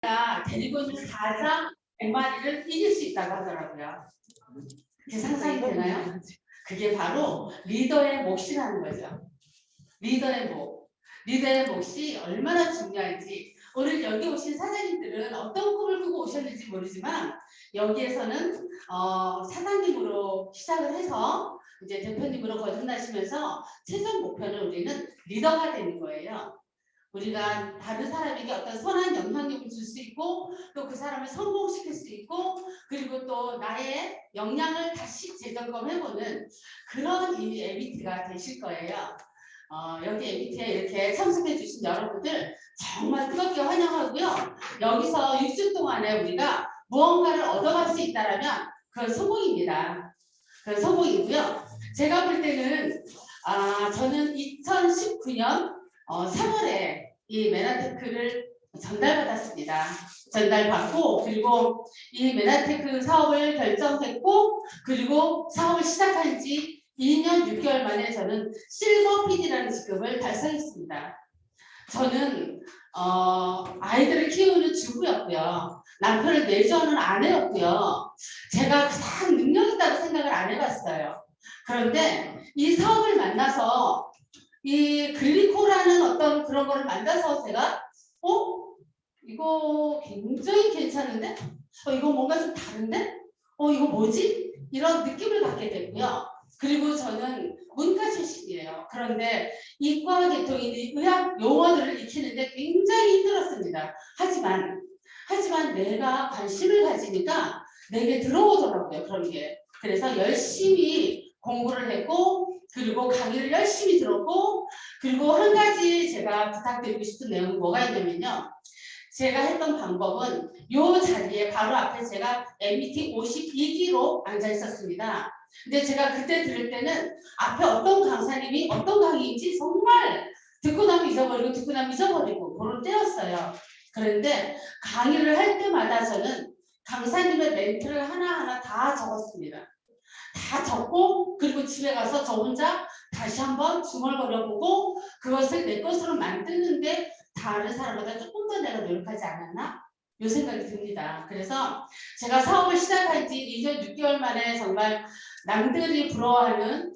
마리가 데리고 있는 사자 100마리를 이길 수 있다고 하더라고요. 그게 상상이 되나요? 그게 바로 리더의 몫이라는 거죠. 리더의 몫. 리더의 몫이 얼마나 중요한지 오늘 여기 오신 사장님들은 어떤 꿈을 꾸고 오셨는지 모르지만 여기에서는 사장님으로 시작을 해서 이제 대표님으로 거듭나시면서 최종 목표는 우리는 리더가 되는 거예요. 우리가 다른 사람에게 어떤 선한 영향력을 줄 수 있고 또 그 사람을 성공시킬 수 있고 그리고 또 나의 역량을 다시 재점검해보는 그런 이 MBT가 되실 거예요. 여기 MBT에 이렇게 참석해 주신 여러분들 정말 뜨겁게 환영하고요. 여기서 6주 동안에 우리가 무언가를 얻어갈 수 있다면 그건 성공입니다. 그건 성공이고요. 제가 볼 때는 저는 2019년 3월에 이 메나테크를 전달받았습니다. 전달받고 그리고 이 메나테크 사업을 결정했고 그리고 사업을 시작한 지 2년 6개월 만에 저는 실버 PD라는 직급을 달성했습니다. 저는 아이들을 키우는 주부였고요. 남편을 내조하는 아내였고요. 제가 가장 능력 있다고 생각을 안 해봤어요. 그런데 이 사업을 만나서 이 글리코라는 어떤 그런 거를 만나서 제가 이거 굉장히 괜찮은데? 이거 뭔가 좀 다른데? 이거 뭐지? 이런 느낌을 받게 됐고요. 그리고 저는 문과 출신이에요. 그런데 이과 계통인 의학 용어들을 익히는데 굉장히 힘들었습니다. 하지만 내가 관심을 가지니까 내게 들어오더라고요. 그런 게. 그래서 열심히 공부를 했고 그리고 강의를 열심히 들었고 그리고 한 가지 제가 부탁드리고 싶은 내용은 뭐가 있냐면요. 제가 했던 방법은 이 자리에 바로 앞에 제가 MBT 52기로 앉아 있었습니다. 근데 제가 그때 들을 때는 앞에 어떤 강사님이 어떤 강의인지 정말 듣고 나면 잊어버리고 그런 때였어요. 그런데 강의를 할 때마다 저는 강사님의 멘트를 하나하나 다 적었습니다. 다 적고 그리고 집에 가서 저 혼자 다시 한번 중얼거려보고 그것을 내 것으로 만드는데 다른 사람보다 조금 더 내가 노력하지 않았나? 이 생각이 듭니다. 그래서 제가 사업을 시작한 지 2년 6개월 만에 정말 남들이 부러워하는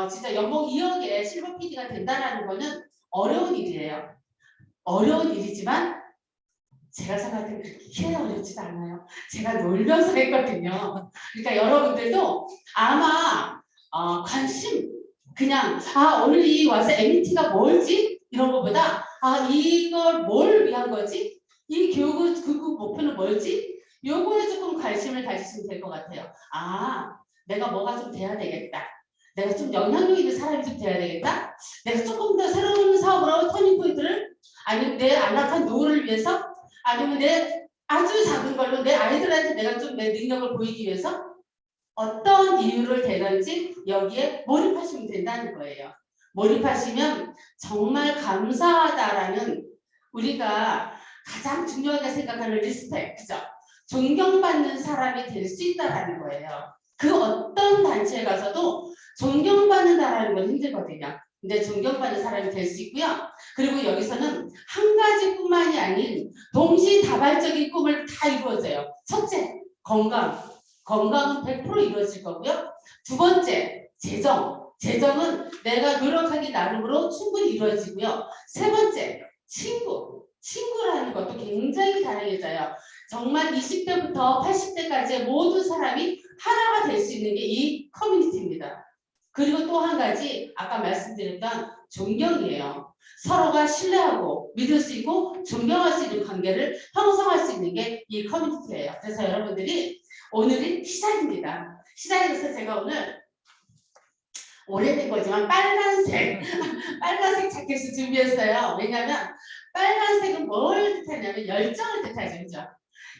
진짜 연봉 2억의 실버 PD가 된다는 거는 어려운 일이에요. 어려운 일이지만 제가 생각할 때 그렇게 어렵지도 않아요. 제가 놀면서 했거든요. 그러니까 여러분들도 아마 관심 그냥 오늘 이 와서 MBT가 뭘지 이런 것보다 이걸 뭘 위한 거지? 이 교육 목표는 뭘지? 요거에 조금 관심을 가지시면 될 것 같아요. 내가 뭐가 좀 돼야 되겠다. 내가 좀 영향력 있는 사람이 좀 돼야 되겠다. 내가 조금 더 새로운 사업으로 터닝포인트를 아니면 내 안락한 노후를 위해서 아니면 내 아주 작은 걸로 내 아이들한테 내가 좀 내 능력을 보이기 위해서 어떤 이유를 대든지 여기에 몰입하시면 된다는 거예요. 몰입하시면 정말 감사하다라는 우리가 가장 중요하게 생각하는 리스펙트죠. 존경받는 사람이 될 수 있다라는 거예요. 그 어떤 단체에 가서도 존경받는다라는 건 힘들거든요. 근데 존경받는 사람이 될 수 있고요. 그리고 여기서는 한 가지뿐만이 아닌 동시다발적인 꿈을 다 이루어져요. 첫째, 건강은 100% 이루어질 거고요. 두 번째, 재정은 내가 노력하기 나름으로 충분히 이루어지고요. 세 번째, 친구라는 것도 굉장히 다양해져요. 정말 20대부터 80대까지의 모든 사람이 하나가 될 수 있는 게 이 커뮤니티입니다. 그리고 또 한 가지 아까 말씀드렸던 존경이에요. 서로가 신뢰하고 믿을 수 있고 존경할 수 있는 관계를 형성할 수 있는 게 이 커뮤니티예요. 그래서 여러분들이 오늘이 시작입니다. 시작에서 제가 오늘 오래된 거지만 빨간색 자켓을 준비했어요. 왜냐하면 빨간색은 뭘 뜻하냐면 열정을 뜻하죠. 그죠?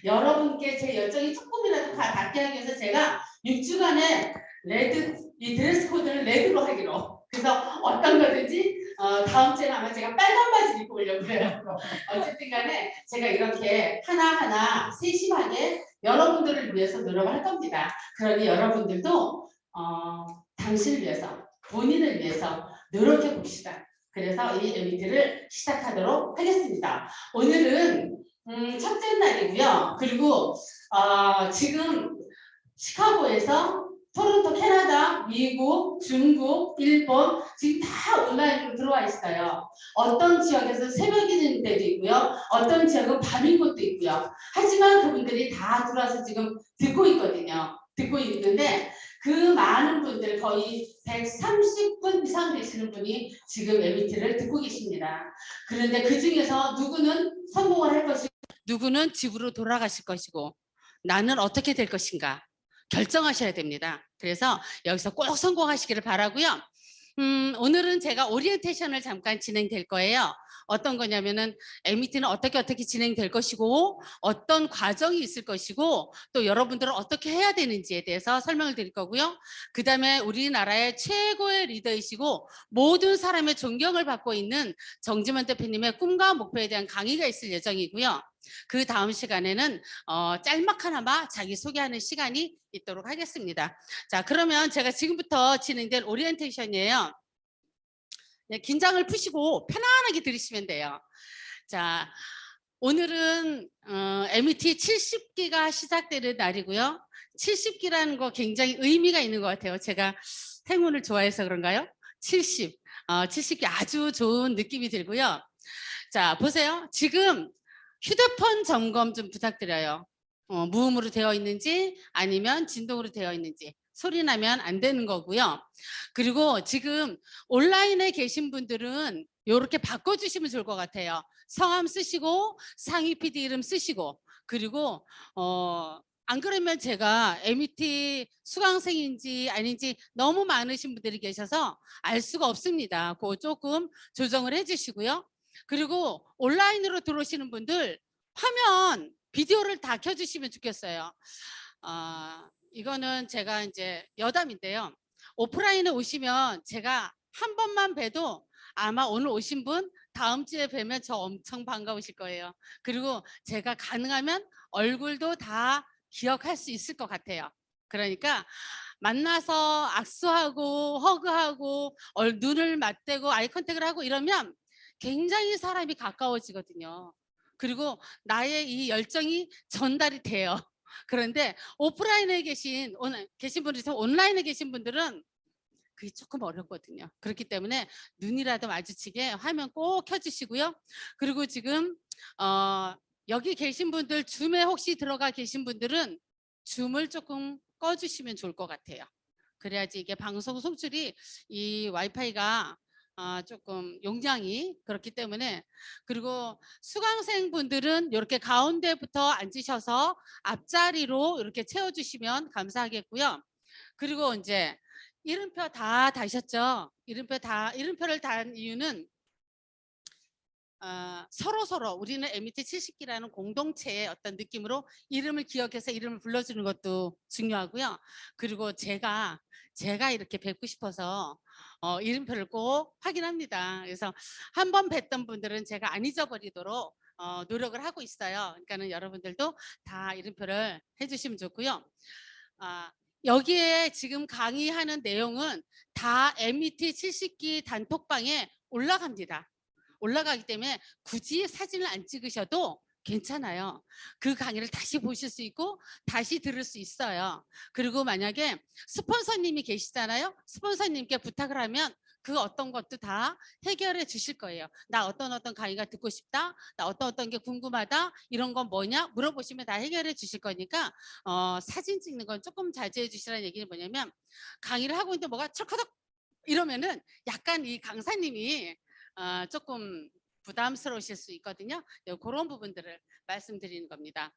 여러분께 제 열정이 조금이라도 닿게 하기 위해서 제가 6주간의 이 드레스 코드를 레드로 하기로. 그래서 어떤 거든지 다음 주에는 아마 제가 빨간 바지를 입고 오려고 해요. 어쨌든 간에 제가 이렇게 하나하나 세심하게 여러분들을 위해서 노력을 할 겁니다. 그러니 여러분들도 당신을 위해서 본인을 위해서 노력해 봅시다. 그래서 이 MBT를 시작하도록 하겠습니다. 오늘은 첫째 날이고요. 그리고 지금 시카고에서 토론토, 캐나다, 미국, 중국, 일본 지금 다 온라인으로 들어와 있어요. 어떤 지역에서 새벽인 데도 있고요. 어떤 지역은 밤인 곳도 있고요. 하지만 그분들이 다 들어와서 지금 듣고 있거든요. 듣고 있는데 그 많은 분들 거의 130분 이상 되시는 분이 지금 MBT를 듣고 계십니다. 그런데 그 중에서 누구는 성공을 할 것이고 누구는 집으로 돌아가실 것이고 나는 어떻게 될 것인가 결정하셔야 됩니다. 그래서 여기서 꼭 성공하시기를 바라고요. 오늘은 제가 오리엔테이션을 잠깐 진행될 거예요. 어떤 거냐면은 MBT는 어떻게 진행될 것이고 어떤 과정이 있을 것이고 또 여러분들은 어떻게 해야 되는지에 대해서 설명을 드릴 거고요. 그 다음에 우리나라의 최고의 리더이시고 모든 사람의 존경을 받고 있는 정지만 대표님의 꿈과 목표에 대한 강의가 있을 예정이고요. 그 다음 시간에는 짤막하나마 자기소개하는 시간이 있도록 하겠습니다. 자, 그러면 제가 지금부터 진행될 오리엔테이션이에요. 네, 긴장을 푸시고 편안하게 들으시면 돼요. 자, 오늘은 MET 70기가 시작되는 날이고요. 70기라는 거 굉장히 의미가 있는 것 같아요. 제가 행운을 좋아해서 그런가요? 70기 아주 좋은 느낌이 들고요. 자, 보세요. 지금 휴대폰 점검 좀 부탁드려요. 무음으로 되어 있는지 아니면 진동으로 되어 있는지 소리 나면 안 되는 거고요. 그리고 지금 온라인에 계신 분들은 이렇게 바꿔주시면 좋을 것 같아요. 성함 쓰시고 상위 PD 이름 쓰시고 그리고 안 그러면 제가 MET 수강생인지 아닌지 너무 많으신 분들이 계셔서 알 수가 없습니다. 그거 조금 조정을 해주시고요. 그리고 온라인으로 들어오시는 분들 화면 비디오를 다 켜주시면 좋겠어요. 이거는 제가 이제 여담인데요. 오프라인에 오시면 제가 한 번만 봬도 아마 오늘 오신 분 다음 주에 뵈면 저 엄청 반가우실 거예요. 그리고 제가 가능하면 얼굴도 다 기억할 수 있을 것 같아요. 그러니까 만나서 악수하고 허그하고 눈을 맞대고 아이 컨택을 하고 이러면 굉장히 사람이 가까워지거든요. 그리고 나의 이 열정이 전달이 돼요. 그런데 오프라인에 계신 분이 온라인에 계신 분들은 그게 조금 어렵거든요. 그렇기 때문에 눈이라도 마주치게 화면 꼭 켜주시고요. 그리고 지금 여기 계신 분들 줌에 혹시 들어가 계신 분들은 줌을 조금 꺼주시면 좋을 것 같아요. 그래야지 이게 방송 송출이 이 와이파이가 조금 용량이 그렇기 때문에 그리고 수강생 분들은 이렇게 가운데부터 앉으셔서 앞자리로 이렇게 채워주시면 감사하겠고요. 그리고 이제 이름표 다 다셨죠? 이름표를 단 이유는 서로 우리는 MET 70기라는 공동체의 어떤 느낌으로 이름을 기억해서 이름을 불러주는 것도 중요하고요. 그리고 제가 이렇게 뵙고 싶어서 이름표를 꼭 확인합니다. 그래서 한 번 뵀던 분들은 제가 안 잊어버리도록 노력을 하고 있어요. 그러니까는 여러분들도 다 이름표를 해주시면 좋고요. 여기에 지금 강의하는 내용은 다 MET 70기 단톡방에 올라갑니다. 올라가기 때문에 굳이 사진을 안 찍으셔도 괜찮아요. 그 강의를 다시 보실 수 있고 다시 들을 수 있어요. 그리고 만약에 스폰서님이 계시잖아요. 스폰서님께 부탁을 하면 그 어떤 것도 다 해결해 주실 거예요. 나 어떤 강의가 듣고 싶다. 나 어떤 게 궁금하다. 이런 건 뭐냐 물어보시면 다 해결해 주실 거니까 사진 찍는 건 조금 자제해 주시라는 얘기는 뭐냐면 강의를 하고 있는데 뭐가 철커덕 이러면은 약간 이 강사님이 조금 부담스러우실 수 있거든요. 그런 부분들을 말씀드리는 겁니다.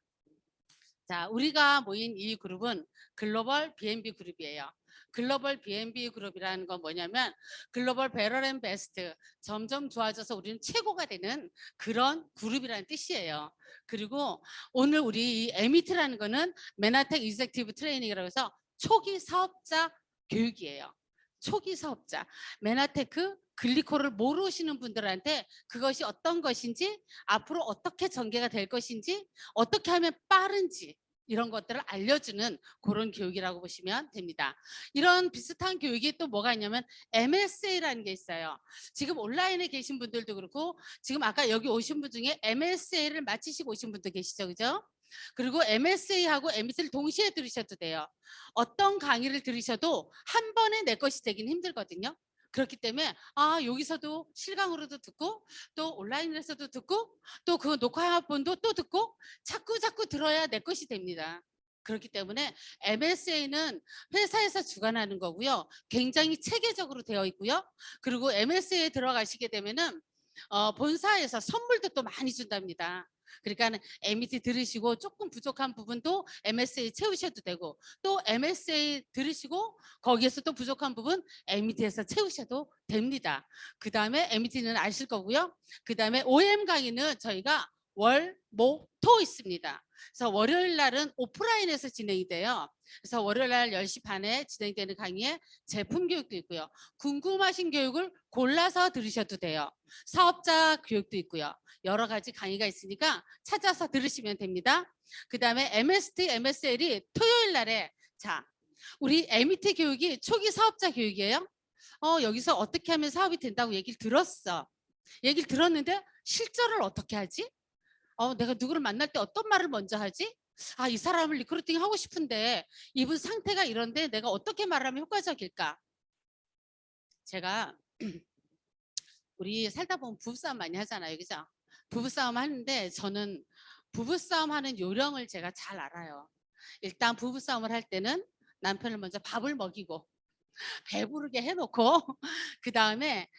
자, 우리가 모인 이 그룹은 글로벌 B&B 그룹이에요. 글로벌 B&B 그룹이라는 건 뭐냐면 글로벌 베럴 앤 베스트 점점 좋아져서 우리는 최고가 되는 그런 그룹이라는 뜻이에요. 그리고 오늘 우리 이 MET라는 거는 맨하탄 익제큐티브 트레이닝이라고 해서 초기 사업자 교육이에요. 초기 사업자 맨하테크 글리코를 모르시는 분들한테 그것이 어떤 것인지 앞으로 어떻게 전개가 될 것인지 어떻게 하면 빠른지 이런 것들을 알려주는 그런 교육이라고 보시면 됩니다. 이런 비슷한 교육이 또 뭐가 있냐면 MSA라는 게 있어요. 지금 온라인에 계신 분들도 그렇고 지금 아까 여기 오신 분 중에 MSA를 마치시고 오신 분도 계시죠, 그죠? 그리고 MSA하고 MS를 동시에 들으셔도 돼요. 어떤 강의를 들으셔도 한 번에 내 것이 되긴 힘들거든요. 그렇기 때문에 여기서도 실강으로도 듣고 또 온라인에서도 듣고 또 그 녹화본도 또 듣고 자꾸 들어야 내 것이 됩니다. 그렇기 때문에 MSA는 회사에서 주관하는 거고요. 굉장히 체계적으로 되어 있고요. 그리고 MSA에 들어가시게 되면은 본사에서 선물도 또 많이 준답니다. 그러니까 MET 들으시고 조금 부족한 부분도 MSA 채우셔도 되고 또 MSA 들으시고 거기에서 또 부족한 부분 MET에서 채우셔도 됩니다. 그 다음에 MET는 아실 거고요. 그 다음에 OM 강의는 저희가 월, 목, 토 있습니다. 그래서 월요일 날은 오프라인에서 진행이 돼요. 그래서 월요일 날 10시 반에 진행되는 강의에 제품 교육도 있고요. 궁금하신 교육을 골라서 들으셔도 돼요. 사업자 교육도 있고요. 여러 가지 강의가 있으니까 찾아서 들으시면 됩니다. 그 다음에 MST, MSL이 토요일 날에 우리 MET 교육이 초기 사업자 교육이에요. 여기서 어떻게 하면 사업이 된다고 얘기를 들었어. 얘기를 들었는데 실전을 어떻게 하지? 내가 누구를 만날 때 어떤 말을 먼저 하지? 이 사람을 리크루팅 하고 싶은데 이분 상태가 이런데 내가 어떻게 말하면 효과적일까? 제가 우리 살다 보면 부부싸움 많이 하잖아요. 그죠? 부부싸움 하는데 저는 부부싸움 하는 요령을 제가 잘 알아요. 일단 부부싸움을 할 때는 남편을 먼저 밥을 먹이고 배부르게 해놓고 그 다음에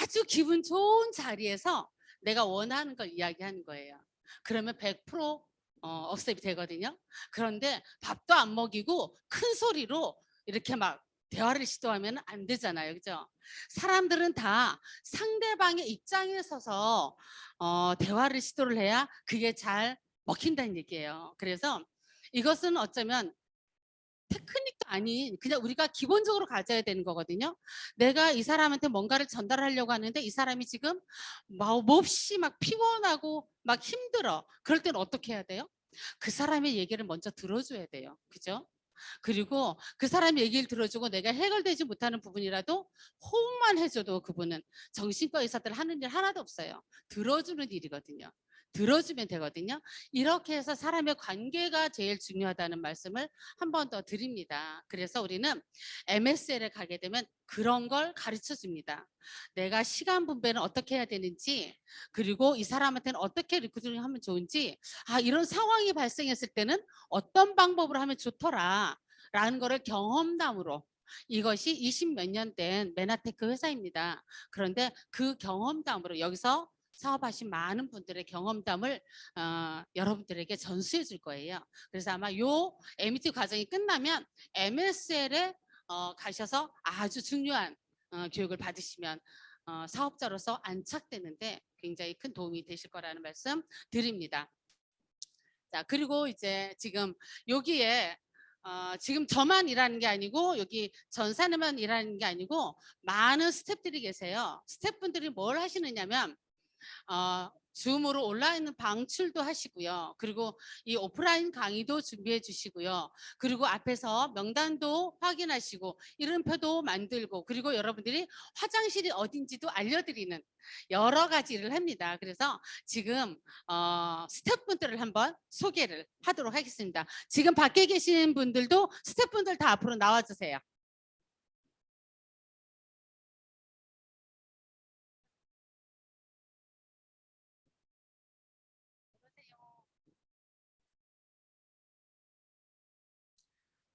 아주 기분 좋은 자리에서 내가 원하는 걸 이야기하는 거예요. 그러면 100% 억셉이 되거든요. 그런데 밥도 안 먹이고 큰 소리로 이렇게 막 대화를 시도하면 안 되잖아요. 그죠? 사람들은 다 상대방의 입장에 서서 대화를 시도를 해야 그게 잘 먹힌다는 얘기예요. 그래서 이것은 어쩌면 테크닉도 아닌 그냥 우리가 기본적으로 가져야 되는 거거든요. 내가 이 사람한테 뭔가를 전달하려고 하는데 이 사람이 지금 몹시 막 피곤하고 막 힘들어. 그럴 때는 어떻게 해야 돼요? 그 사람의 얘기를 먼저 들어줘야 돼요. 그죠? 그리고 그 사람의 얘기를 들어주고 내가 해결되지 못하는 부분이라도 호응만 해줘도 그분은 정신과 의사들 하는 일 하나도 없어요. 들어주는 일이거든요. 들어주면 되거든요. 이렇게 해서 사람의 관계가 제일 중요하다는 말씀을 한 번 더 드립니다. 그래서 우리는 MSL에 가게 되면 그런 걸 가르쳐 줍니다. 내가 시간 분배는 어떻게 해야 되는지 그리고 이 사람한테는 어떻게 리크루팅 하면 좋은지 이런 상황이 발생했을 때는 어떤 방법으로 하면 좋더라 라는 거를 경험담으로 이것이 20 몇 년 된 메나테크 회사입니다. 그런데 그 경험담으로 여기서 사업하신 많은 분들의 경험담을 여러분들에게 전수해 줄 거예요. 그래서 아마 요 MET 과정이 끝나면 MSL에 가셔서 아주 중요한 교육을 받으시면 사업자로서 안착되는데 굉장히 큰 도움이 되실 거라는 말씀 드립니다. 자, 그리고 이제 지금 여기에 지금 저만 일하는 게 아니고 여기 전사님만 일하는 게 아니고 많은 스태프들이 계세요. 스태프분들이 뭘 하시느냐면 줌으로 온라인 방출도 하시고요. 그리고 이 오프라인 강의도 준비해 주시고요. 그리고 앞에서 명단도 확인하시고 이름표도 만들고 그리고 여러분들이 화장실이 어딘지도 알려드리는 여러 가지 일을 합니다. 그래서 지금 스태프분들을 한번 소개를 하도록 하겠습니다. 지금 밖에 계신 분들도 스태프분들 다 앞으로 나와주세요.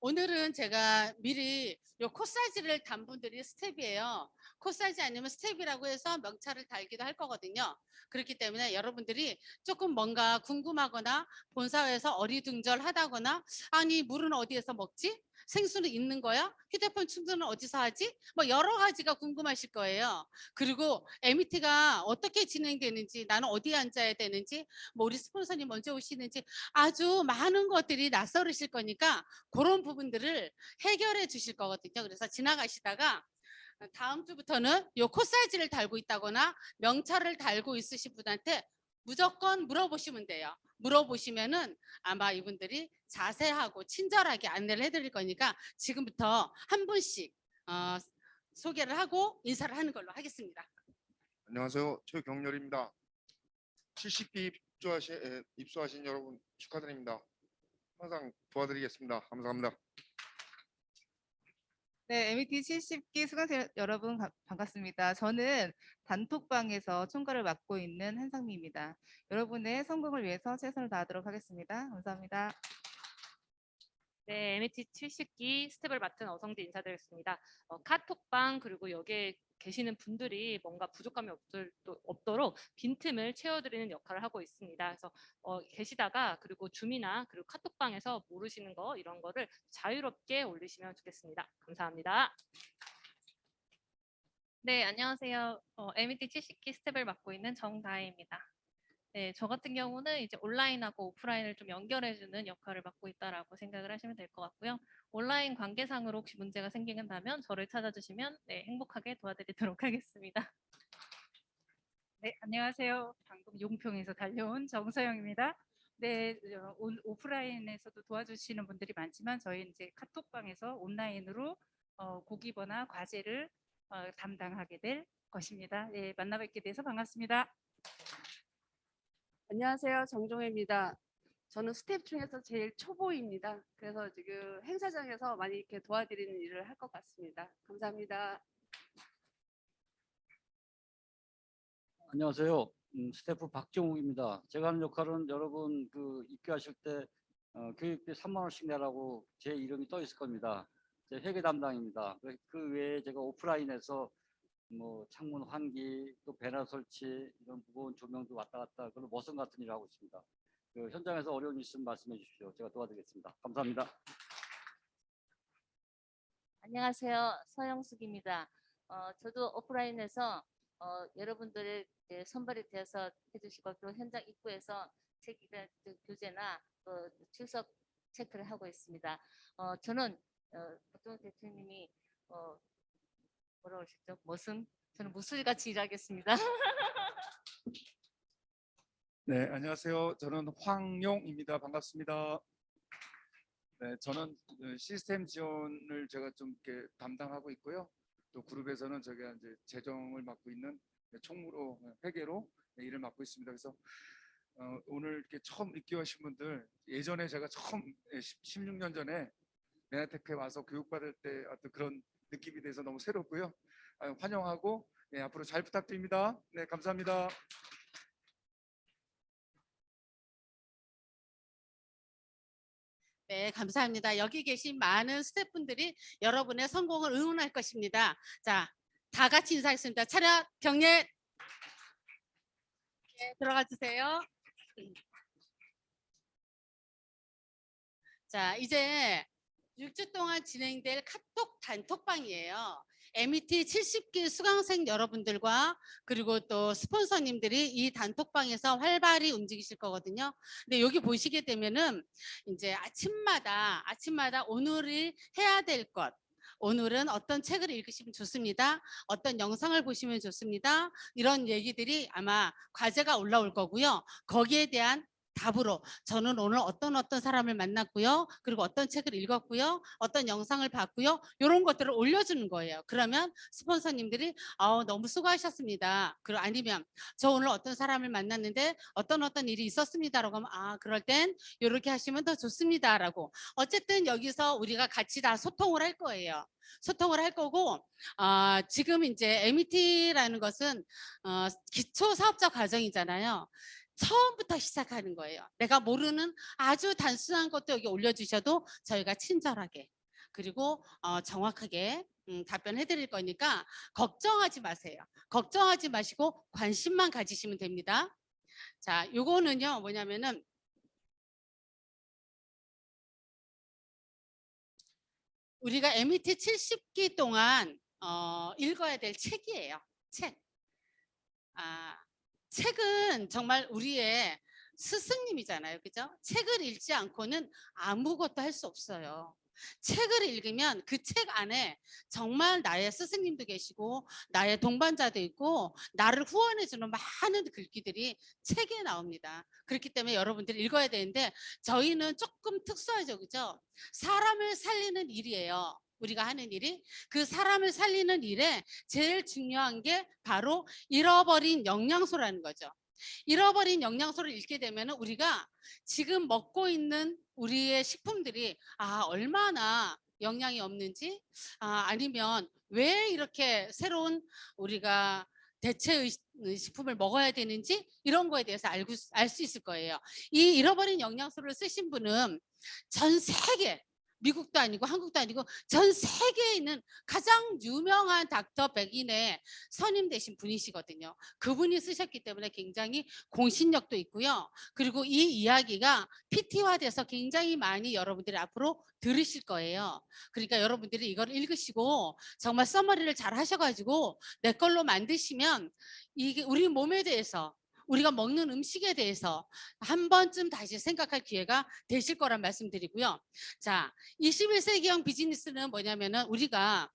오늘은 제가 미리 요 코사지를 단 분들이 스텝이에요. 코사지 아니면 스텝이라고 해서 명찰을 달기도 할 거거든요. 그렇기 때문에 여러분들이 조금 뭔가 궁금하거나 본사에서 어리둥절하다거나 아니 물은 어디에서 먹지? 생수는 있는 거야? 휴대폰 충전은 어디서 하지? 뭐 여러 가지가 궁금하실 거예요. 그리고 MET가 어떻게 진행되는지 나는 어디에 앉아야 되는지 뭐 우리 스폰서님 먼저 오시는지 아주 많은 것들이 낯설으실 거니까 그런 부분들을 해결해 주실 거거든요. 그래서 지나가시다가 다음 주부터는 요 코사지를 달고 있다거나 명찰을 달고 있으신 분한테 무조건 물어보시면 돼요. 물어보시면은 아마 이분들이 자세하고 친절하게 안내를 해드릴 거니까 지금부터 한 분씩 소개를 하고 인사를 하는 걸로 하겠습니다. 안녕하세요. 최경렬입니다. 70기 입소하신 여러분 축하드립니다. 항상 도와드리겠습니다. 감사합니다. 네, MET 70기 수강생 여러분 반갑습니다. 저는 단톡방에서 총괄을 맡고 있는 한상미입니다. 여러분의 성공을 위해서 최선을 다하도록 하겠습니다. 감사합니다. 네, MET 70기 스텝을 맡은 어성지 인사드리겠습니다. 카톡방 그리고 여기에 계시는 분들이 뭔가 부족함이 없도록 빈틈을 채워드리는 역할을 하고 있습니다. 그래서 계시다가 그리고 줌이나 그리고 카톡방에서 모르시는 거 이런 거를 자유롭게 올리시면 좋겠습니다. 감사합니다. 네, 안녕하세요. MET 70기 스텝을 맡고 있는 정다혜입니다. 네, 저 같은 경우는 이제 온라인하고 오프라인을 좀 연결해주는 역할을 맡고 있다라고 생각을 하시면 될 것 같고요. 온라인 관계상으로 혹시 문제가 생긴다면 저를 찾아주시면 네, 행복하게 도와드리도록 하겠습니다. 네, 안녕하세요. 방금 용평에서 달려온 정서영입니다. 네, 오프라인에서도 도와주시는 분들이 많지만 저희 이제 카톡방에서 온라인으로 고기버나 과제를 담당하게 될 것입니다. 네, 만나 뵙게 돼서 반갑습니다. 안녕하세요. 정종혜입니다. 저는 스텝 중에서 제일 초보입니다. 그래서 지금 행사장에서 많이 이렇게 도와드리는 일을 할 것 같습니다. 감사합니다. 안녕하세요. 스태프 박정욱입니다. 제가 하는 역할은 여러분 입교하실 때 교육비 3만 원씩 내라고 제 이름이 떠 있을 겁니다. 제 회계 담당입니다. 그 외에 제가 오프라인에서 뭐 창문 환기, 또 배너 설치, 이런 무거운 조명도 왔다 갔다 그런 머슴 같은 일을 하고 있습니다. 현장에서 어려운 일 있으면 말씀해 주십시오. 제가 도와드리겠습니다. 감사합니다. 안녕하세요. 서영숙입니다. 저도 오프라인에서 여러분들의 선발이 되어서 해주시고 또 현장 입구에서 체크나 교재나 출석 체크를 하고 있습니다. 저는 박정욱 대표님이 뭐라고 하셨죠? 머슴? 저는 무술같이 일하겠습니다. 네, 안녕하세요. 저는 황용입니다. 반갑습니다. 네, 저는 시스템 지원을 제가 좀 이렇게 담당하고 있고요. 또 그룹에서는 제가 이제 재정을 맡고 있는 총무로 회계로 일을 맡고 있습니다. 그래서 오늘 이렇게 처음 입교하신 분들, 예전에 제가 처음 16년 전에 메나테크에 와서 교육받을 때 어떤 그런 느낌이 돼서 너무 새롭고요. 환영하고 앞으로 잘 부탁드립니다. 네, 감사합니다. 네, 감사합니다. 여기 계신 많은 스태프분들이 여러분의 성공을 응원할 것입니다. 자, 다 같이 인사하겠습니다. 차렷, 경례. 네, 들어가 주세요. 자, 이제 6주 동안 진행될 카톡 단톡방이에요. MET 70기 수강생 여러분들과 그리고 또 스폰서님들이 이 단톡방에서 활발히 움직이실 거거든요. 근데 여기 보시게 되면은 이제 아침마다 오늘이 해야 될 것, 오늘은 어떤 책을 읽으시면 좋습니다. 어떤 영상을 보시면 좋습니다. 이런 얘기들이 아마 과제가 올라올 거고요. 거기에 대한 답으로 저는 오늘 어떤 사람을 만났고요. 그리고 어떤 책을 읽었고요. 어떤 영상을 봤고요. 이런 것들을 올려주는 거예요. 그러면 스폰서님들이 너무 수고하셨습니다. 그리고 아니면 저 오늘 어떤 사람을 만났는데 어떤 일이 있었습니다라고 하면 그럴 땐 이렇게 하시면 더 좋습니다라고. 어쨌든 여기서 우리가 같이 다 소통을 할 거예요. 소통을 할 거고 지금 이제 MET라는 것은 기초 사업자 과정이잖아요. 처음부터 시작하는 거예요. 내가 모르는 아주 단순한 것도 여기 올려주셔도 저희가 친절하게 그리고 정확하게 답변해 드릴 거니까 걱정하지 마세요. 걱정하지 마시고 관심만 가지시면 됩니다. 자, 요거는요 뭐냐면은 우리가 MET 70기 동안 읽어야 될 책이에요. 책. 책은 정말 우리의 스승님이잖아요. 그죠? 책을 읽지 않고는 아무것도 할 수 없어요. 책을 읽으면 그 책 안에 정말 나의 스승님도 계시고 나의 동반자도 있고 나를 후원해주는 많은 글귀들이 책에 나옵니다. 그렇기 때문에 여러분들이 읽어야 되는데 저희는 조금 특수하죠, 그죠? 사람을 살리는 일이에요. 우리가 하는 일이 그 사람을 살리는 일에 제일 중요한 게 바로 잃어버린 영양소라는 거죠. 잃어버린 영양소를 읽게 되면 우리가 지금 먹고 있는 우리의 식품들이 얼마나 영양이 없는지 아니면 왜 이렇게 새로운 우리가 대체 식품을 먹어야 되는지 이런 거에 대해서 알 수 있을 거예요. 이 잃어버린 영양소를 쓰신 분은 전 세계 미국도 아니고 한국도 아니고 전 세계에 있는 가장 유명한 닥터 백인의 선임 되신 분이시거든요. 그분이 쓰셨기 때문에 굉장히 공신력도 있고요. 그리고 이 이야기가 PT화돼서 굉장히 많이 여러분들이 앞으로 들으실 거예요. 그러니까 여러분들이 이걸 읽으시고 정말 서머리를 잘 하셔가지고 내 걸로 만드시면 이게 우리 몸에 대해서 우리가 먹는 음식에 대해서 한 번쯤 다시 생각할 기회가 되실 거란 말씀드리고요. 자, 21세기형 비즈니스는 뭐냐면은 우리가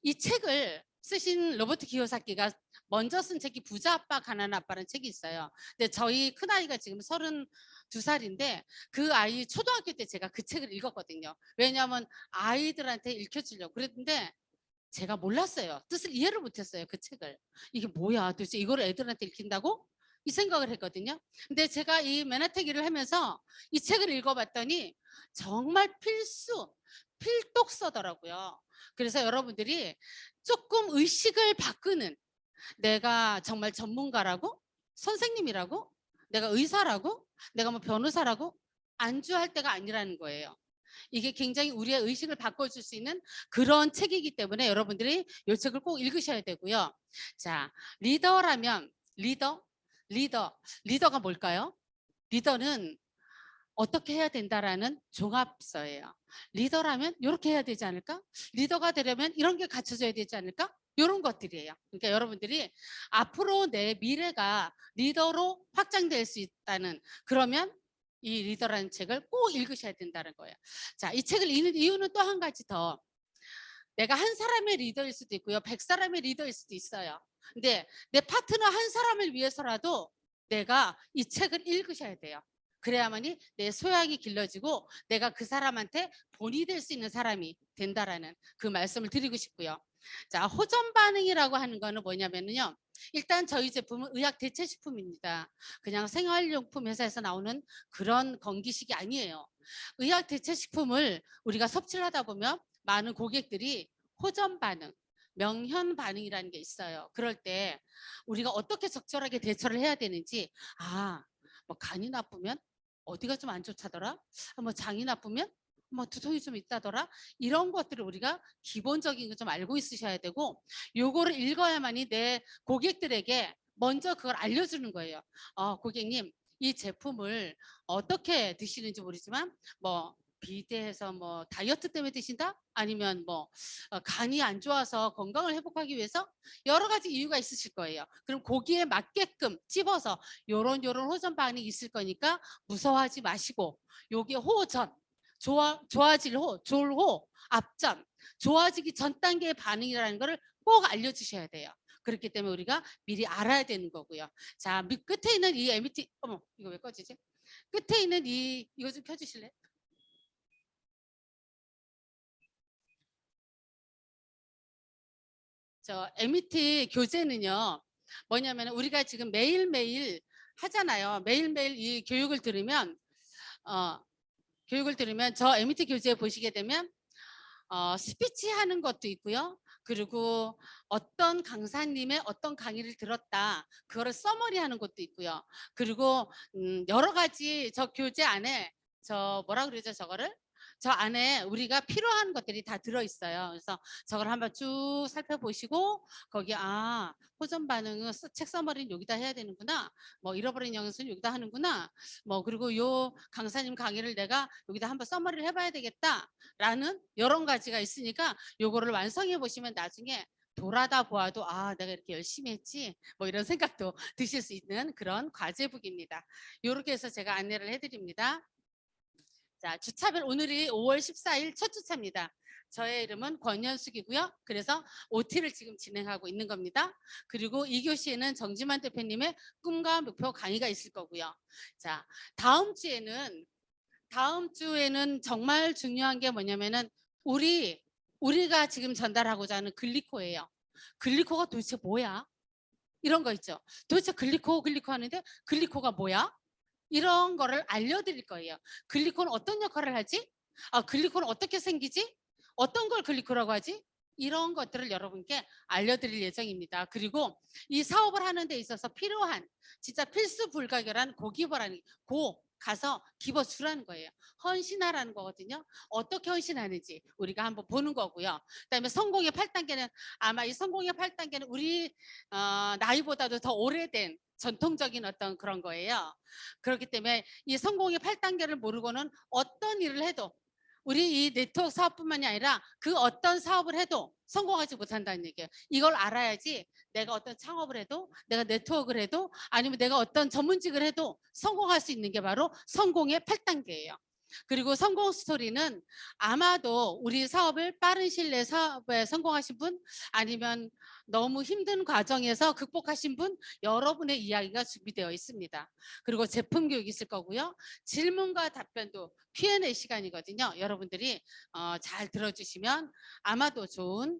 이 책을 쓰신 로버트 키요사키가 먼저 쓴 책이 부자 아빠 가난한 아빠라는 책이 있어요. 근데 저희 큰아이가 지금 32살인데 그 아이 초등학교 때 제가 그 책을 읽었거든요. 왜냐하면 아이들한테 읽혀주려고 그랬는데 제가 몰랐어요. 뜻을 이해를 못했어요. 그 책을. 이게 뭐야 도대체 이거를 애들한테 읽힌다고? 이 생각을 했거든요. 근데 제가 이 맨하탄 일을 하면서 이 책을 읽어봤더니 정말 필독서더라고요. 그래서 여러분들이 조금 의식을 바꾸는 내가 정말 전문가라고? 선생님이라고? 내가 의사라고? 내가 뭐 변호사라고? 안주할 때가 아니라는 거예요. 이게 굉장히 우리의 의식을 바꿔줄 수 있는 그런 책이기 때문에 여러분들이 이 책을 꼭 읽으셔야 되고요. 자, 리더라면 리더가 뭘까요? 리더는 어떻게 해야 된다라는 종합서예요. 리더라면 이렇게 해야 되지 않을까? 리더가 되려면 이런 게 갖춰져야 되지 않을까? 이런 것들이에요. 그러니까 여러분들이 앞으로 내 미래가 리더로 확장될 수 있다는 그러면 이 리더라는 책을 꼭 읽으셔야 된다는 거예요. 자, 이 책을 읽는 이유는 또 한 가지 더. 내가 한 사람의 리더일 수도 있고요. 100사람의 리더일 수도 있어요. 근데 내 파트너 한 사람을 위해서라도 내가 이 책을 읽으셔야 돼요. 그래야만이 내 소양이 길러지고 내가 그 사람한테 본이 될 수 있는 사람이 된다라는 그 말씀을 드리고 싶고요. 자, 호전 반응이라고 하는 거는 뭐냐면요. 일단 저희 제품은 의학 대체 식품입니다. 그냥 생활용품 회사에서 나오는 그런 건기식이 아니에요. 의학 대체 식품을 우리가 섭취를 하다 보면 많은 고객들이 호전 반응, 명현 반응이라는 게 있어요. 그럴 때 우리가 어떻게 적절하게 대처를 해야 되는지 뭐 간이 나쁘면 어디가 좀 안 좋다더라? 뭐 장이 나쁘면 뭐 두통이 좀 있다더라? 이런 것들을 우리가 기본적인 거 좀 알고 있으셔야 되고 요거를 읽어야만이 내 고객들에게 먼저 그걸 알려주는 거예요. 고객님 이 제품을 어떻게 드시는지 모르지만 뭐 비대해서 뭐 다이어트 때문에 드신다? 아니면 뭐 간이 안 좋아서 건강을 회복하기 위해서 여러 가지 이유가 있으실 거예요. 그럼 거기에 맞게끔 찝어서 요런 호전 반응이 있을 거니까 무서워하지 마시고 요게 호전 좋아질 졸호 앞전 좋아지기 전 단계의 반응이라는 거를 꼭 알려주셔야 돼요. 그렇기 때문에 우리가 미리 알아야 되는 거고요. 자, 끝에 있는 이 MT 이거 왜 꺼지지? 끝에 있는 이거 좀 켜주실래요? 저 MET 교재는요. 뭐냐면 우리가 지금 매일매일 하잖아요. 매일매일 이 교육을 들으면 저 MET 교재에 보시게 되면 스피치 하는 것도 있고요. 그리고 어떤 강사님의 어떤 강의를 들었다. 그거를 서머리 하는 것도 있고요. 그리고 여러 가지 저 교재 안에 저 뭐라 그러죠 저거를? 저 안에 우리가 필요한 것들이 다 들어있어요. 그래서 저걸 한번 쭉 살펴보시고 거기 호전 반응은 책 서머리는 여기다 해야 되는구나. 뭐 잃어버린 영양소는 여기다 하는구나. 뭐 그리고 요 강사님 강의를 내가 여기다 한번 서머리를 해봐야 되겠다라는 여러 가지가 있으니까 요거를 완성해 보시면 나중에 돌아다 보아도 내가 이렇게 열심히 했지 뭐 이런 생각도 드실 수 있는 그런 과제북입니다. 이렇게 해서 제가 안내를 해드립니다. 자, 주차별 오늘이 5월 14일 첫 주차입니다. 저의 이름은 권현숙이고요. 그래서 OT를 지금 진행하고 있는 겁니다. 그리고 2교시에는 정지만 대표님의 꿈과 목표 강의가 있을 거고요. 자, 다음 주에는 정말 중요한 게 뭐냐면은 우리가 지금 전달하고자 하는 글리코예요. 글리코가 도대체 뭐야? 이런 거 있죠. 도대체 글리코 하는데 글리코가 뭐야? 이런 거를 알려드릴 거예요. 글리코는 어떤 역할을 하지? 글리코는 어떻게 생기지? 어떤 걸 글리코라고 하지? 이런 것들을 여러분께 알려드릴 예정입니다. 그리고 이 사업을 하는 데 있어서 필요한 진짜 필수 불가결한 고기버라는 가서 기버주라는 거예요. 헌신하라는 거거든요. 어떻게 헌신하는지 우리가 한번 보는 거고요. 그다음에 성공의 8단계는 아마 이 성공의 8단계는 우리 나이보다도 더 오래된 전통적인 어떤 그런 거예요. 그렇기 때문에 이 성공의 8단계를 모르고는 어떤 일을 해도 우리 이 네트워크 사업뿐만이 아니라 그 어떤 사업을 해도 성공하지 못한다는 얘기예요. 이걸 알아야지 내가 어떤 창업을 해도 내가 네트워크를 해도 아니면 내가 어떤 전문직을 해도 성공할 수 있는 게 바로 성공의 8단계예요. 그리고 성공 스토리는 아마도 우리 사업을 빠른 시일 내에 사업에 성공하신 분 아니면 너무 힘든 과정에서 극복하신 분 여러분의 이야기가 준비되어 있습니다. 그리고 제품 교육이 있을 거고요. 질문과 답변도 Q&A 시간이거든요. 여러분들이 잘 들어주시면 아마도 좋은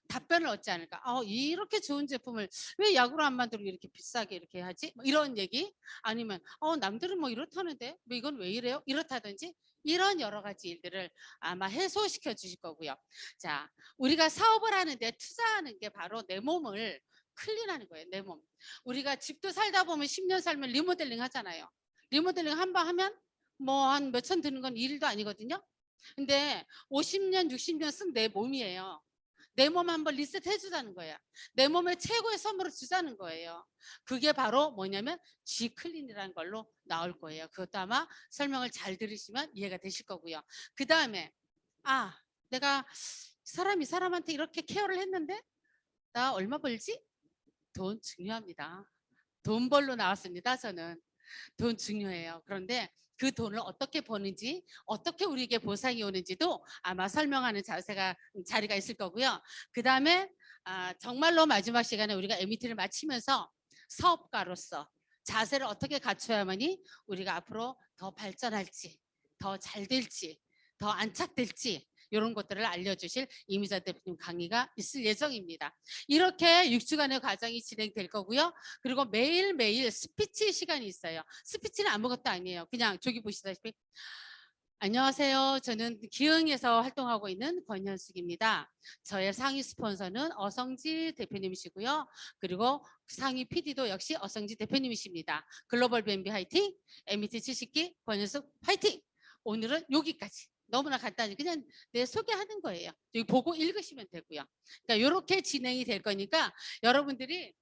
답변을 얻지 않을까. 이렇게 좋은 제품을 왜 약으로 안 만들고 이렇게 비싸게 이렇게 하지? 뭐 이런 얘기 아니면 남들은 뭐 이렇다는데 뭐 이건 왜 이래요? 이렇다든지 이런 여러 가지 일들을 아마 해소시켜 주실 거고요. 자, 우리가 사업을 하는데 투자하는 게 바로 내 몸을 클린하는 거예요. 내 몸. 우리가 집도 살다 보면 10년 살면 리모델링 하잖아요. 리모델링 한 번 하면 뭐 한 몇천 드는 건 일도 아니거든요. 근데 50년, 60년 쓴 내 몸이에요. 내 몸 한번 리셋 해주자는 거예요. 내 몸에 최고의 선물을 주자는 거예요. 그게 바로 뭐냐면 G클린이라는 걸로 나올 거예요. 그것도 아마 설명을 잘 들으시면 이해가 되실 거고요. 그 다음에 내가 이 사람한테 이렇게 케어를 했는데 나 얼마 벌지? 돈 중요합니다. 돈 벌러 나왔습니다. 저는 돈 중요해요. 그런데 그 돈을 어떻게 버는지 어떻게 우리에게 보상이 오는지도 아마 설명하는 자리가 있을 거고요. 그 다음에 정말로 마지막 시간에 우리가 MET를 마치면서 사업가로서 자세를 어떻게 갖춰야만이 우리가 앞으로 더 발전할지 더 잘 될지 더 안착될지 이런 것들을 알려주실 이미자 대표님 강의가 있을 예정입니다. 이렇게 6주간의 과정이 진행될 거고요. 그리고 매일매일 스피치 시간이 있어요. 스피치는 아무것도 아니에요. 그냥 저기 보시다시피 안녕하세요. 저는 기흥에서 활동하고 있는 권현숙입니다. 저의 상위 스폰서는 어성지 대표님이시고요. 그리고 상위 PD도 역시 어성지 대표님이십니다. 글로벌 BNB 화이팅, MET 70기 권현숙 화이팅! 오늘은 여기까지. 너무나 간단히 그냥 내 소개하는 거예요. 여기 보고 읽으시면 되고요. 그러니까 이렇게 진행이 될 거니까 여러분들이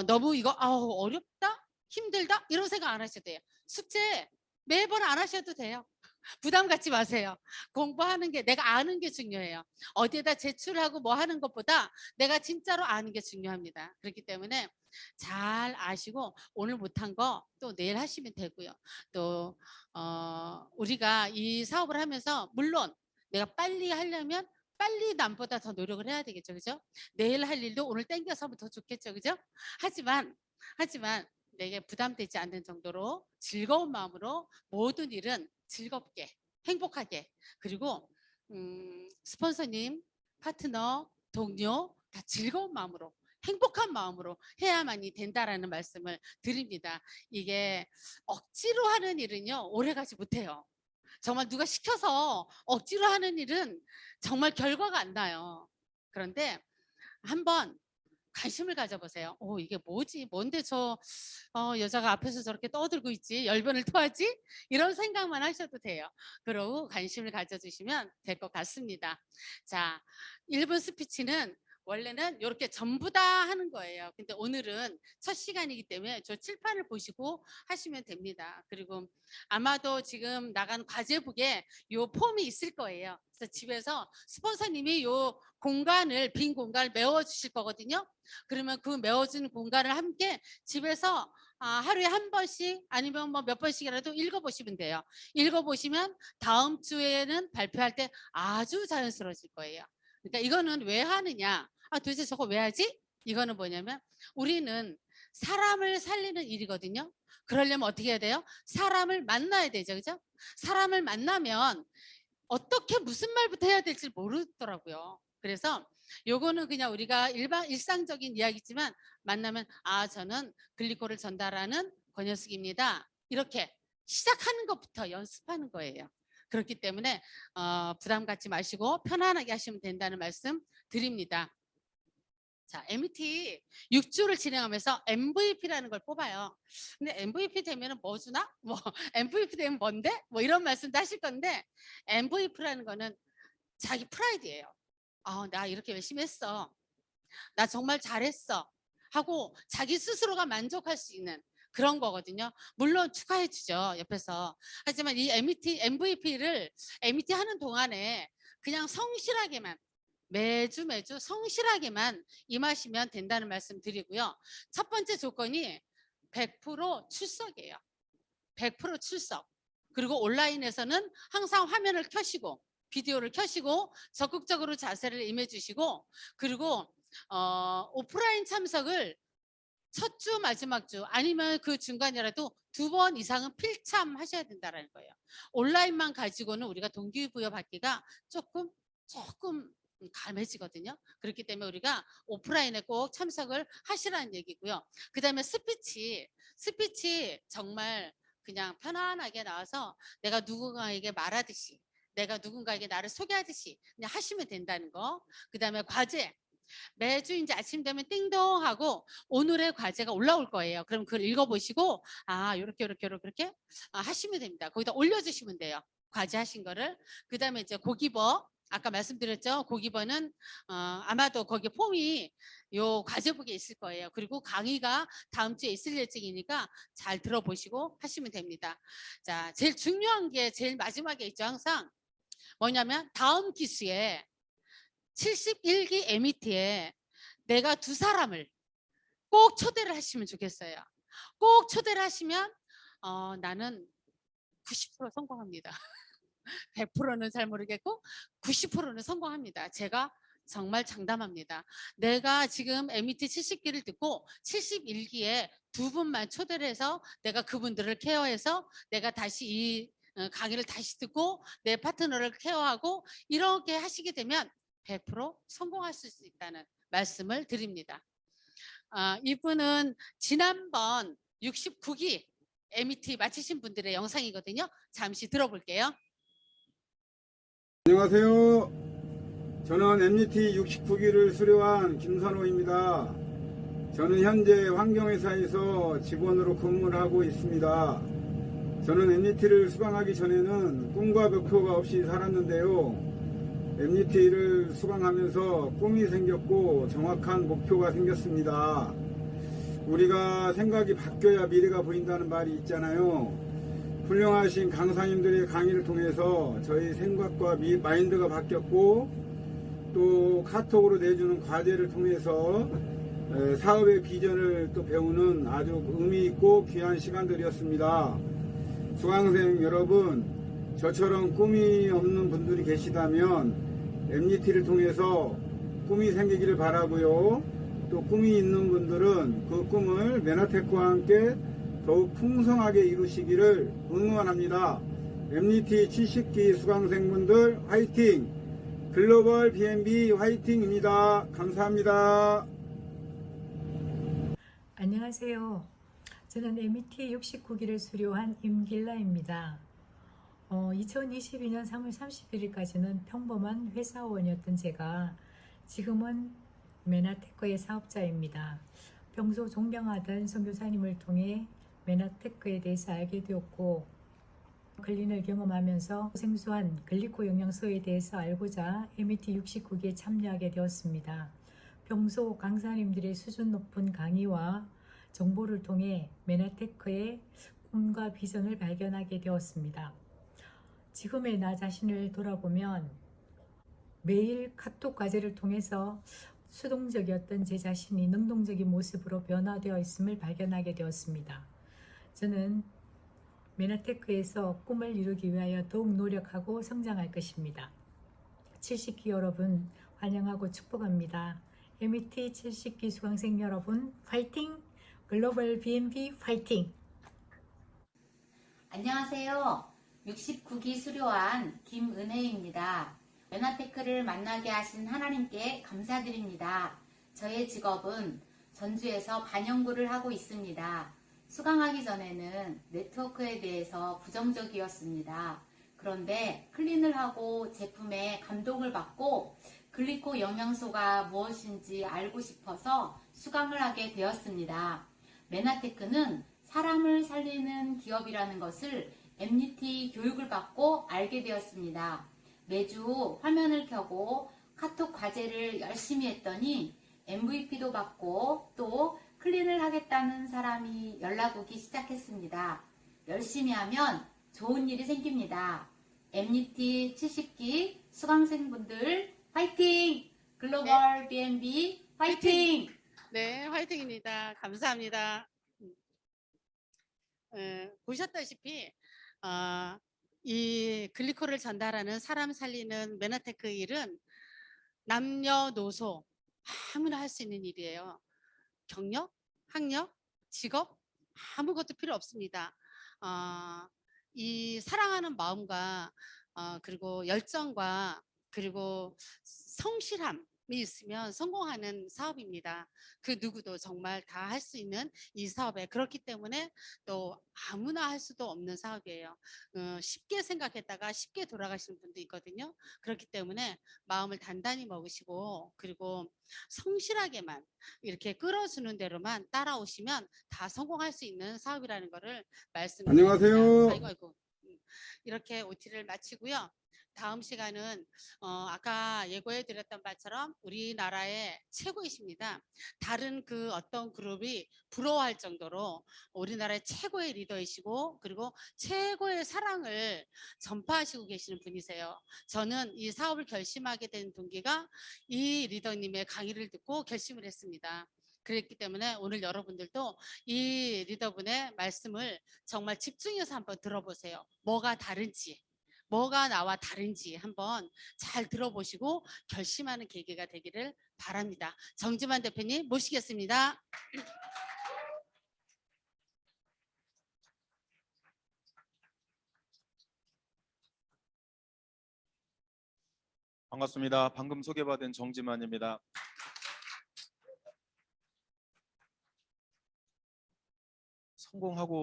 너무 이거 어렵다? 힘들다? 이런 생각 안 하셔도 돼요. 숙제 매번 안 하셔도 돼요. 부담 갖지 마세요. 공부하는 게 내가 아는 게 중요해요. 어디에다 제출하고 뭐 하는 것보다 내가 진짜로 아는 게 중요합니다. 그렇기 때문에 잘 아시고 오늘 못한 거 또 내일 하시면 되고요. 또 우리가 이 사업을 하면서 물론 내가 빨리 하려면 빨리 남보다 더 노력을 해야 되겠죠. 그죠? 내일 할 일도 오늘 땡겨서 하면 더 좋겠죠. 그죠? 하지만 내게 부담되지 않는 정도로 즐거운 마음으로 모든 일은 즐겁게 행복하게 그리고 스폰서님, 파트너, 동료 다 즐거운 마음으로 행복한 마음으로 해야만이 된다라는 말씀을 드립니다. 이게 억지로 하는 일은요 오래가지 못해요. 정말 누가 시켜서 억지로 하는 일은 정말 결과가 안 나요. 그런데 한번 관심을 가져보세요. 이게 뭐지? 뭔데 저 여자가 앞에서 저렇게 떠들고 있지? 열변을 토하지? 이런 생각만 하셔도 돼요. 그러고 관심을 가져주시면 될 것 같습니다. 자, 1분 스피치는 원래는 이렇게 전부 다 하는 거예요. 근데 오늘은 첫 시간이기 때문에 저 칠판을 보시고 하시면 됩니다. 그리고 아마도 지금 나간 과제북에 요 폼이 있을 거예요. 그래서 집에서 스폰서님이 요 빈 공간을 메워주실 거거든요. 그러면 그 메워진 공간을 함께 집에서 하루에 한 번씩 아니면 뭐 몇 번씩이라도 읽어보시면 돼요. 읽어보시면 다음 주에는 발표할 때 아주 자연스러워질 거예요. 그러니까 이거는 왜 하느냐? 도대체 저거 왜 하지? 이거는 뭐냐면 우리는 사람을 살리는 일이거든요. 그러려면 어떻게 해야 돼요? 사람을 만나야 되죠. 그죠? 사람을 만나면 어떻게 무슨 말부터 해야 될지 모르더라고요. 그래서 요거는 그냥 우리가 일상적인 이야기지만 만나면 저는 글리코를 전달하는 권현숙입니다. 이렇게 시작하는 것부터 연습하는 거예요. 그렇기 때문에 부담 갖지 마시고 편안하게 하시면 된다는 말씀 드립니다. 자, MET 6주를 진행하면서 MVP라는 걸 뽑아요. 근데 MVP 되면 뭐 주나? 뭐 MVP 되면 뭔데? 뭐 이런 말씀도 하실 건데 MVP라는 거는 자기 프라이드예요. 나 이렇게 열심히 했어. 나 정말 잘했어. 하고 자기 스스로가 만족할 수 있는 그런 거거든요. 물론 축하해 주죠. 옆에서. 하지만 이 MVP를 MET 하는 동안에 그냥 성실하게만 매주 성실하게만 임하시면 된다는 말씀 드리고요. 첫 번째 조건이 100% 출석이에요. 100% 출석. 그리고 온라인에서는 항상 화면을 켜시고 비디오를 켜시고 적극적으로 자세를 임해 주시고 그리고 오프라인 참석을 첫 주 마지막 주 아니면 그 중간이라도 2번 이상은 필참 하셔야 된다는 거예요. 온라인만 가지고는 우리가 동기부여 받기가 조금 감해지거든요. 그렇기 때문에 우리가 오프라인에 꼭 참석을 하시라는 얘기고요. 그 다음에 스피치 정말 그냥 편안하게 나와서 내가 누군가에게 말하듯이 내가 누군가에게 나를 소개하듯이 그냥 하시면 된다는 거. 그 다음에 과제 매주 이제 아침 되면 띵동 하고 오늘의 과제가 올라올 거예요. 그럼 그걸 읽어보시고 요렇게 하시면 됩니다. 거기다 올려주시면 돼요. 과제 하신 거를. 그 다음에 이제 고기버 아까 말씀드렸죠. 고기버는 아마도 거기 폼이 요 과제북에 있을 거예요. 그리고 강의가 다음 주에 있을 예정이니까 잘 들어보시고 하시면 됩니다. 자, 제일 중요한 게 제일 마지막에 있죠. 항상 뭐냐면 다음 기수에 71기 MET에 내가 2사람을 꼭 초대를 하시면 좋겠어요. 꼭 초대를 하시면 나는 90% 성공합니다. 100%는 잘 모르겠고 90%는 성공합니다. 제가 정말 장담합니다. 내가 지금 MET 70기를 듣고 71기에 2분만 초대를 해서 내가 그분들을 케어해서 내가 다시 이 강의를 다시 듣고 내 파트너를 케어하고 이렇게 하시게 되면 100% 성공하실 수 있다는 말씀을 드립니다. 이분은 지난번 69기 MET 마치신 분들의 영상이거든요. 잠시 들어볼게요. 안녕하세요. 저는 MET 69기를 수료한 김선호입니다. 저는 현재 환경회사에서 직원으로 근무를 하고 있습니다. 저는 MET를 수강하기 전에는 꿈과 목표가 없이 살았는데요. MET를 수강하면서 꿈이 생겼고 정확한 목표가 생겼습니다. 우리가 생각이 바뀌어야 미래가 보인다는 말이 있잖아요. 훌륭하신 강사님들의 강의를 통해서 저희 생각과 마인드가 바뀌었고 또 카톡으로 내주는 과제를 통해서 사업의 비전을 또 배우는 아주 의미 있고 귀한 시간들이었습니다. 수강생 여러분, 저처럼 꿈이 없는 분들이 계시다면 MET를 통해서 꿈이 생기기를 바라고요. 또 꿈이 있는 분들은 그 꿈을 메나테크와 함께 더욱 풍성하게 이루시기를 응원합니다. MET 70기 수강생분들 화이팅! 글로벌 B&B 화이팅입니다. 감사합니다. 안녕하세요. 저는 MET 69기를 수료한 임길라입니다. 2022년 3월 31일까지는 평범한 회사원이었던 제가 지금은 메나테크의 사업자입니다. 평소 존경하던 선교사님을 통해 메나테크에 대해서 알게 되었고 클린을 경험하면서 생소한 글리코 영양소에 대해서 알고자 MET 69기에 참여하게 되었습니다. 평소 강사님들의 수준 높은 강의와 정보를 통해 메나테크의 꿈과 비전을 발견하게 되었습니다. 지금의 나 자신을 돌아보면 매일 카톡 과제를 통해서 수동적이었던 제 자신이 능동적인 모습으로 변화되어 있음을 발견하게 되었습니다. 저는 메나테크에서 꿈을 이루기 위하여 더욱 노력하고 성장할 것입니다. 70기 여러분 환영하고 축복합니다. MET 70기 수강생 여러분 파이팅! 글로벌 BNB 파이팅! 안녕하세요. 69기 수료한 김은혜입니다. 메나테크를 만나게 하신 하나님께 감사드립니다. 저의 직업은 전주에서 반영구를 하고 있습니다. 수강하기 전에는 네트워크에 대해서 부정적이었습니다. 그런데 클린을 하고 제품에 감동을 받고 글리코 영양소가 무엇인지 알고 싶어서 수강을 하게 되었습니다. 메나테크는 사람을 살리는 기업이라는 것을 MUT 교육을 받고 알게 되었습니다. 매주 화면을 켜고 카톡 과제를 열심히 했더니 MVP도 받고 또 클린을 하겠다는 사람이 연락 오기 시작했습니다. 열심히 하면 좋은 일이 생깁니다. MUT 70기 수강생분들 화이팅! 글로벌 BNB 화이팅! 네, 화이팅입니다. 감사합니다. 보셨다시피 이 글리코를 전달하는 사람 살리는 메나테크 일은 남녀노소 아무나 할 수 있는 일이에요. 경력, 학력, 직업 아무것도 필요 없습니다. 이 사랑하는 마음과 그리고 열정과 그리고 성실함이 있으면 성공하는 사업입니다. 그 누구도 정말 다 할 수 있는 이 사업에 그렇기 때문에 또 아무나 할 수도 없는 사업이에요. 쉽게 생각했다가 쉽게 돌아가시는 분도 있거든요. 그렇기 때문에 마음을 단단히 먹으시고 그리고 성실하게만 이렇게 끌어주는 대로만 따라오시면 다 성공할 수 있는 사업이라는 것을 말씀드립니다. 안녕하세요. 아이고. 이렇게 OT를 마치고요. 다음 시간은 아까 예고해 드렸던 바처럼 우리나라의 최고이십니다. 다른 그 어떤 그룹이 부러워할 정도로 우리나라의 최고의 리더이시고 그리고 최고의 사랑을 전파하시고 계시는 분이세요. 저는 이 사업을 결심하게 된 동기가 이 리더님의 강의를 듣고 결심을 했습니다. 그랬기 때문에 오늘 여러분들도 이 리더분의 말씀을 정말 집중해서 한번 들어보세요. 뭐가 다른지. 뭐가 나와 다른지 한번 잘 들어보시고 결심하는 계기가 되기를 바랍니다. 정지만 대표님 모시겠습니다. 반갑습니다. 방금 소개받은 정지만입니다. 성공하고